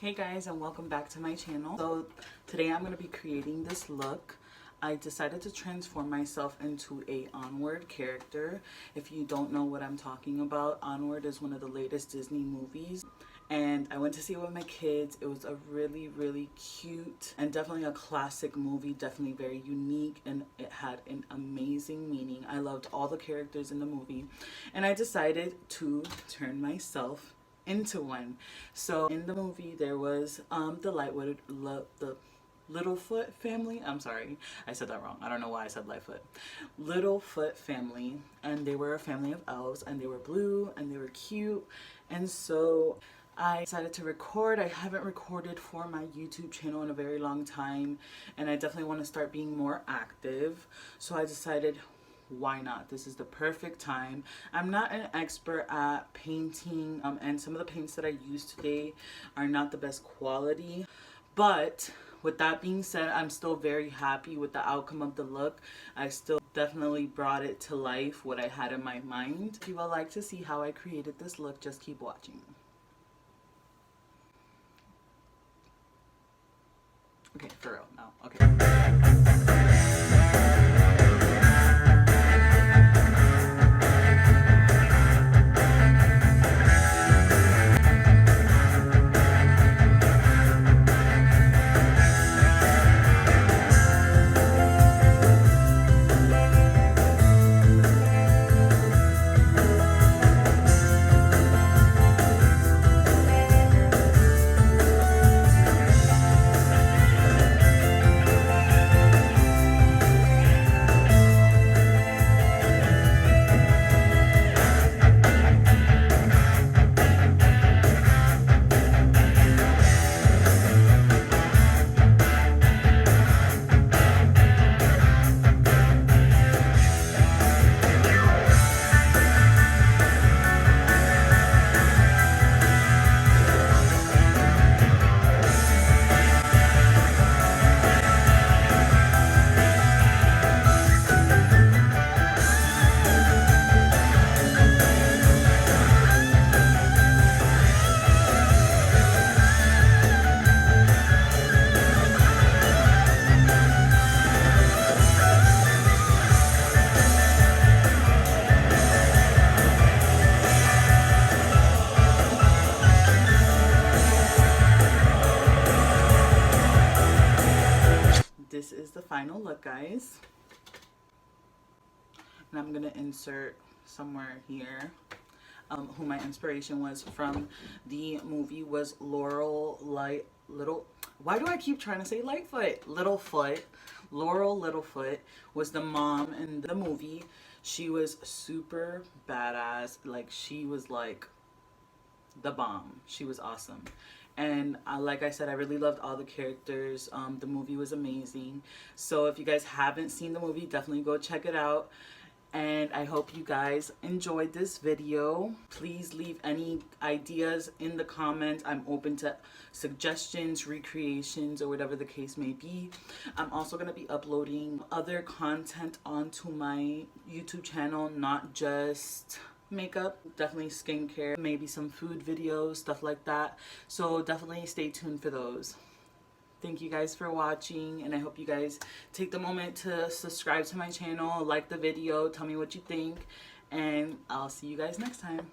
Hey guys, and welcome back to my channel. So today I'm going to be creating this look. I decided to transform myself into a Onward character. If you don't know what I'm talking about, Onward is one of the latest Disney movies. And I went to see it with my kids. It was a really cute and definitely a classic movie, definitely very unique, and it had an amazing meaning. I loved all the characters in the movie, and I decided to turn myself into one. So in the movie there was the Littlefoot family. I'm sorry, I said that wrong. I don't know why I said Lightfoot. Littlefoot family, and they were a family of elves, and they were blue and they were cute. And so I decided to record. I haven't recorded for my YouTube channel in a very long time, and I definitely want to start being more active. So I decided, why not? This is the perfect time. I'm not an expert at painting, and some of the paints that I use today are not the best quality. But with that being said, I'm still very happy with the outcome of the look. I still definitely brought it to life, what I had in my mind. If you would like to see how I created this look, just keep watching. Okay, for real now. Okay. This is the final look, guys. And I'm gonna insert somewhere here who my inspiration was from. The movie was Why do I keep trying to say Lightfoot? Littlefoot. Laurel Littlefoot was the mom in the movie. She was super badass. Like, she was like the bomb. She was awesome. And like I said, I really loved all the characters. The movie was amazing. So if you guys haven't seen the movie, definitely go check it out. And I hope you guys enjoyed this video. Please leave any ideas in the comments. I'm open to suggestions, recreations, or whatever the case may be. I'm also going to be uploading other content onto my YouTube channel, not just makeup, definitely skincare, maybe some food videos, stuff like that. So definitely stay tuned for those. Thank you guys for watching, and I hope you guys take the moment to subscribe to my channel, like the video, tell me what you think, and I'll see you guys next time.